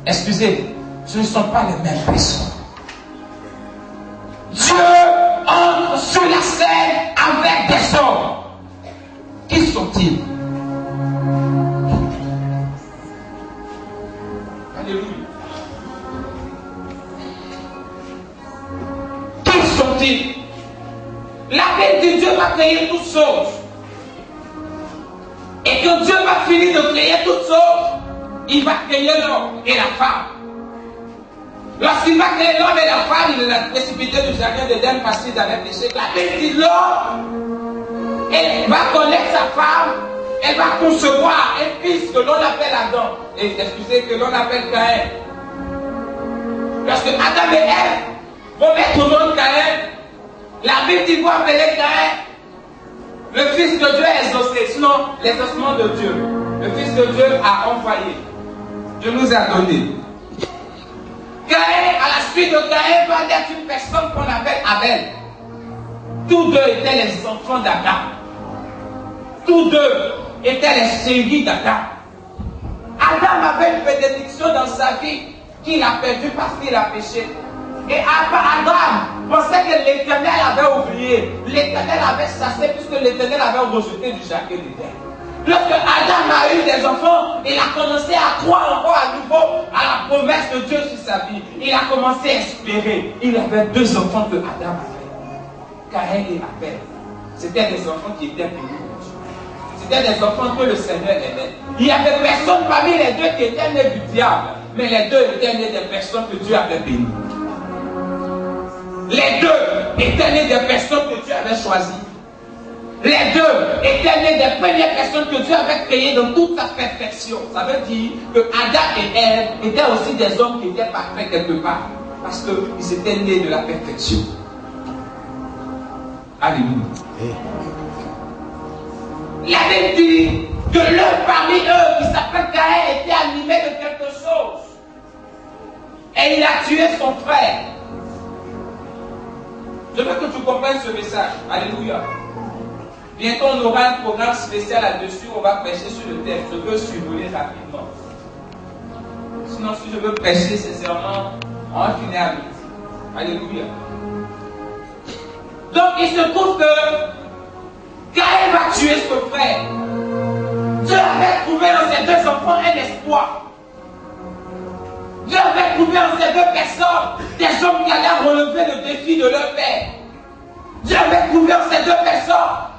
Excusez, ce ne sont pas les mêmes personnes. Dieu entre sur la scène avec des hommes. Qui sont-ils? Alléluia. Qui sont-ils? La Bible dit Dieu va créer toutes choses. Et quand Dieu va finir de créer toutes choses, il va créer l'homme et la femme. Lorsqu'il va créer l'homme et la femme, il l'a précipité du jardin d'Éden parce qu'ils avaient péché. La Bible dit l'homme, elle va connaître sa femme, elle va concevoir un fils que l'on appelle Adam. Et excusez, que l'on appelle Caïn. Lorsque Adam et Ève vont mettre au monde Caïn, la Bible dit vont appeler Caïn le fils de Dieu exaucé, sinon l'exaucement de Dieu. Le fils de Dieu a envoyé. Dieu nous a donné. Caïn, à la suite de Caïn, va naître une personne qu'on appelle Abel. Tous deux étaient les enfants d'Adam. Tous deux étaient les chéris d'Adam. Adam avait une bénédiction dans sa vie qu'il a perdue parce qu'il a péché. Et Adam pensait que l'Éternel avait oublié. L'Éternel avait chassé puisque l'Éternel avait rejeté du jardin d'Éden. Lorsque Adam a eu des enfants, il a commencé à croire encore à nouveau à la promesse de Dieu sur sa vie. Il a commencé à espérer. Il avait deux enfants que Adam avait. Caïn et Abel. C'était des enfants qui étaient bénis. C'était des enfants que le Seigneur aimait. Il n'y avait personne parmi les deux qui était né du diable. Mais les deux étaient nés des personnes que Dieu avait bénies. Les deux étaient nés des personnes que Dieu avait choisies. Les deux étaient nés des premières personnes que Dieu avait créées dans toute sa perfection. Ça veut dire que Adam et Ève étaient aussi des hommes qui étaient parfaits quelque part. Parce qu'ils étaient nés de la perfection. Alléluia. La Bible dit que l'un parmi eux, qui s'appelle Caïn, était animé de quelque chose. Et il a tué son frère. Je veux que tu comprennes ce message. Alléluia. Bientôt, on aura un programme spécial là-dessus. On va prêcher sur le thème. Je veux survoler rapidement. Sinon, si je veux prêcher sincèrement, on va finir à midi. Alléluia. Donc, il se trouve que Caïn va tuer son frère. Dieu avait trouvé dans ces deux enfants un espoir. Dieu avait trouvé en ces deux personnes des hommes qui allaient relever le défi de leur père. Dieu avait trouvé en ces deux personnes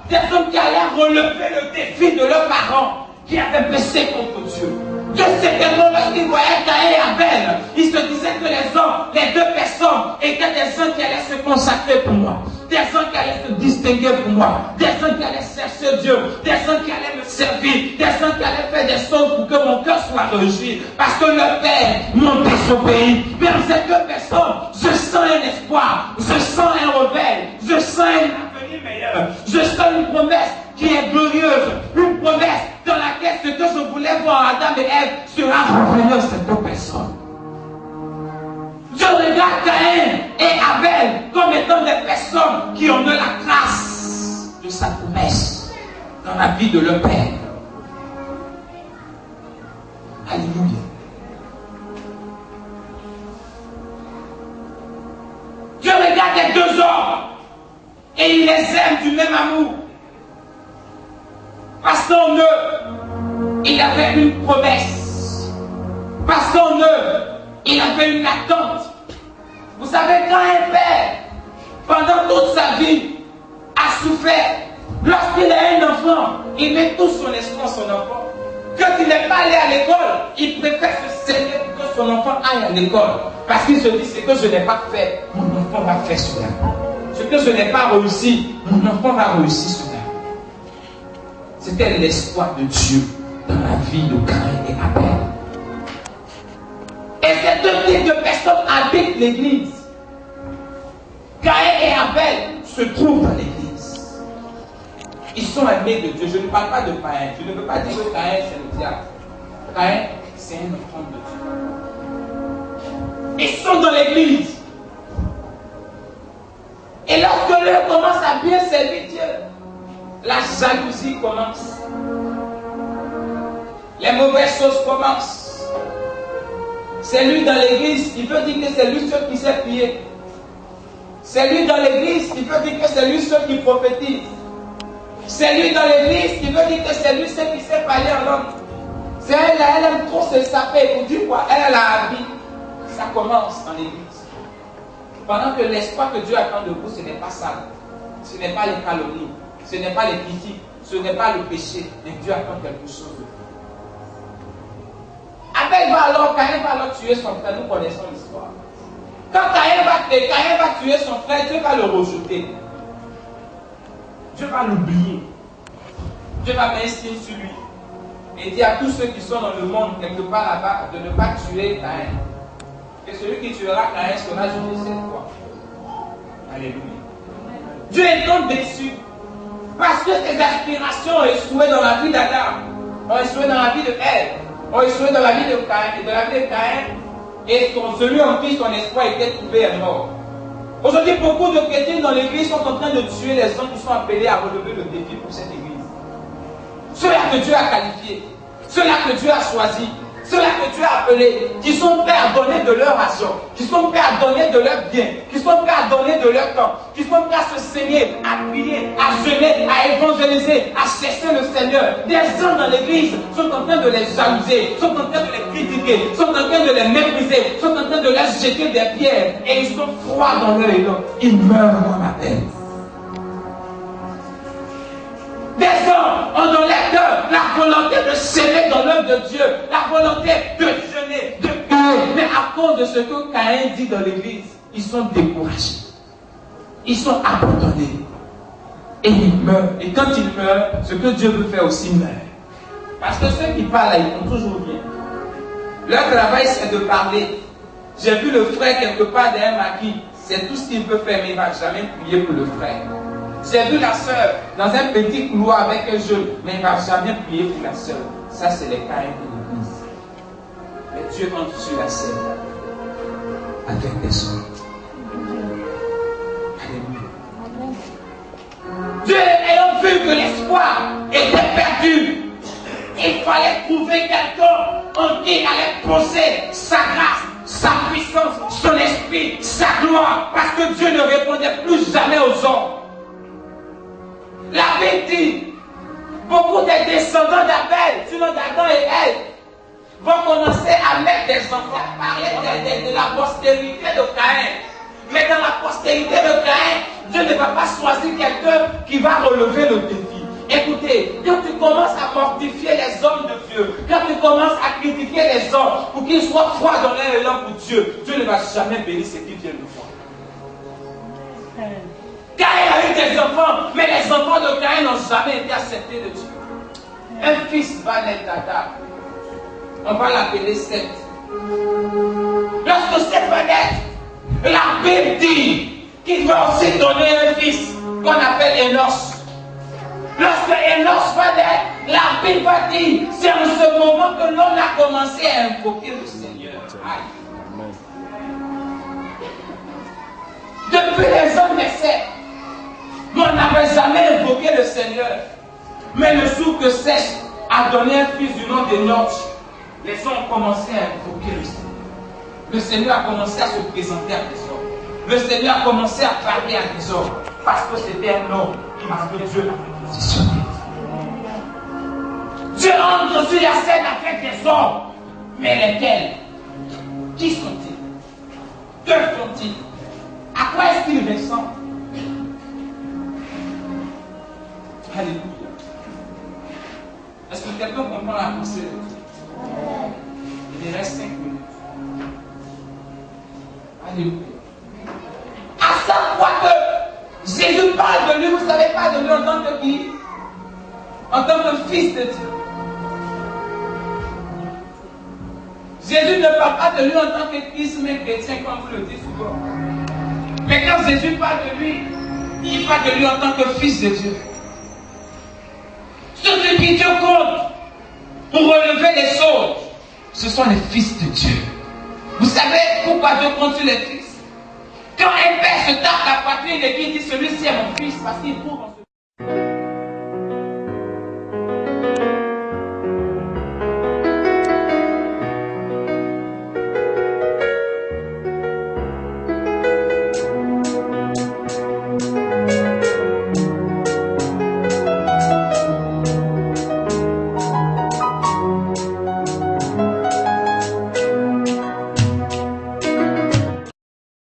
des hommes qui allaient relever le défi de leurs parents qui avaient péché contre Dieu. Dieu certainement, lorsqu'il voyait Caïn et Abel, il se disait que les hommes, les deux personnes, étaient des gens qui allaient se consacrer pour moi. Des gens qui allaient se distinguer pour moi. Des gens qui allaient chercher Dieu. Des gens qui allaient me servir. Des gens qui allaient faire des choses pour que mon cœur soit réjoui. Parce que leur père m'ont désobéi. Mais dans ces deux personnes, je sens un espoir. Je sens un rebelle. Je sens un avenir meilleur. Je sens une promesse qui est glorieuse. Une promesse dans laquelle ce que je voulais voir Adam et Ève sera revenu à ces deux personnes. Je regarde Caïn et Abel comme étant des personnes qui ont eu la grâce de sa promesse dans la vie de leur père. Alléluia. Je regarde les deux hommes et il les aime du même amour. Parce qu'en eux, il avait une promesse. Parce qu'en eux, il avait une attente. Vous savez, quand un père, pendant toute sa vie, a souffert, lorsqu'il a un enfant, il met tout son espoir sur son enfant. Quand il n'est pas allé à l'école, il préfère se saigner pour que son enfant aille à l'école. Parce qu'il se dit, ce que je n'ai pas fait, mon enfant va faire cela. Ce que je n'ai pas réussi, mon enfant va réussir cela. C'était l'espoir de Dieu dans la vie de Caïn et Abel. Et ces deux types de personnes habitent l'église. Caïn Abel se trouve dans l'église. Ils sont aimés de Dieu. Je ne parle pas de Caïn. Je ne veux pas dire que Caïn c'est le diable. Caïn, c'est un enfant de Dieu. Ils sont dans l'église. Et lorsque l'un commence à bien servir Dieu, la jalousie commence. Les mauvaises choses commencent. C'est lui dans l'église, il peut dire que c'est lui seul qui sait prier. C'est lui dans l'église, il peut dire que c'est lui seul qui prophétise. C'est lui dans l'église, il peut dire que c'est lui seul qui sait parler en langue. C'est elle aime trop se saper. Pour dire quoi? Elle a la vie. Ça commence dans l'église. Pendant que l'espoir que Dieu attend de vous, ce n'est pas ça. Ce n'est pas les calomnies. Ce n'est pas les critiques. Ce n'est pas le péché. Mais Dieu attend quelque chose de vous. Abel va alors, Caïn va alors tuer son frère. Nous connaissons l'histoire. Quand Caïn va tuer son frère, Dieu va le rejeter. Dieu va l'oublier. Dieu va mettre un signe sur lui. Et dire à tous ceux qui sont dans le monde, quelque part là-bas, de ne pas tuer Caïn. Que celui qui tuera Caïn sera jugé cette fois. Alléluia. Dieu est donc déçu. Parce que ses aspirations ont échoué dans la vie d'Adam, ont échoué dans la vie de Ève, ont échoué dans la vie de Caïn. Et dans la vie de Caïn, et celui en qui son espoir était trouvé est mort. Aujourd'hui, beaucoup de chrétiens dans l'église sont en train de tuer les gens qui sont appelés à relever le défi pour cette église. Ceux-là que Dieu a qualifiés, ceux-là que Dieu a choisis, ceux-là que Dieu a appelés, qui sont prêts à donner de leur argent, qui sont prêts à donner de leur bien, qui sont prêts à donner de leur temps, qui sont prêts à se saigner, à prier, à jeûner, à évangéliser, à chercher le Seigneur. Des gens dans l'église sont en train de les jalouser, sont en train de les critiquer, sont en train de les mépriser, sont en train de leur jeter des pierres, et ils sont froids dans leur élan. Ils meurent dans ma tête. Des gens ont dans leur cœur la volonté de s'aimer dans l'œuvre de Dieu, la volonté de jeûner, de prier. Mais à cause de ce que Caïn dit dans l'église, ils sont découragés. Ils sont abandonnés. Et ils meurent. Et quand ils meurent, ce que Dieu veut faire aussi meurt. Parce que ceux qui parlent là, ils font toujours bien. Leur travail, c'est de parler. J'ai vu le frère quelque part derrière maquis. C'est tout ce qu'il peut faire, mais il ne va jamais prier pour le frère. J'ai vu la sœur dans un petit couloir avec un jeune, mais il ne va jamais prier pour la sœur. Ça, c'est les Caïns de l'église. Mais Dieu entre sur la scène avec des hommes. Alléluia. Dieu ayant vu que l'espoir était perdu, il fallait trouver quelqu'un en qui allait poser sa grâce, sa puissance, son esprit, sa gloire, parce que Dieu ne répondait plus jamais aux hommes. La Bible dit, beaucoup des descendants d'Abel, sinon d'Adam et Ève, vont commencer à mettre des enfants, à parler de la postérité de Caïn. Mais dans la postérité de Caïn, Dieu ne va pas choisir quelqu'un qui va relever le défi. Écoutez, quand tu commences à mortifier les hommes de Dieu, quand tu commences à critiquer les hommes pour qu'ils soient froids dans leur élan pour Dieu, Dieu ne va jamais bénir ceux qui viennent de foi. Caïn a eu des enfants, mais les enfants de Caïn n'ont jamais été acceptés de Dieu. Un fils va naître d'Adam. On va l'appeler Seth. Lorsque Seth va naître, la Bible dit qu'il va aussi donner un fils qu'on appelle Enos. Lorsque Enos va naître, la Bible va dire, c'est en ce moment que l'on a commencé à invoquer le Seigneur. Aïe. Depuis les hommes de Seth, on n'avait jamais invoqué le Seigneur. Mais le jour que Seth a donné un fils du nom d'Enoch, les gens ont commencé à invoquer le Seigneur. Le Seigneur a commencé à se présenter à des hommes. Le Seigneur a commencé à parler à des hommes. Parce que c'était un homme parce que Dieu l'a positionné. Dieu entre sur la scène avec des hommes. Mais lesquels? Qui sont-ils? Que font-ils? À quoi est-ce qu'ils ressemblent? Alléluia. Est-ce que quelqu'un comprend la pensée de Dieu? Il reste 5 minutes. Alléluia. À chaque fois que Jésus parle de lui, vous ne savez pas de lui en tant que qui? En tant que fils de Dieu. Jésus ne parle pas de lui en tant que Christ, mais chrétien, comme vous le dites souvent. Mais quand Jésus parle de lui, Il parle de lui en tant que fils de Dieu. Ceux qui Dieu compte pour relever les choses, ce sont les fils de Dieu. Vous savez pourquoi Dieu compte sur les fils? Quand un père se tape la poitrine et qu'il dit celui-ci est mon fils, parce qu'il trouve en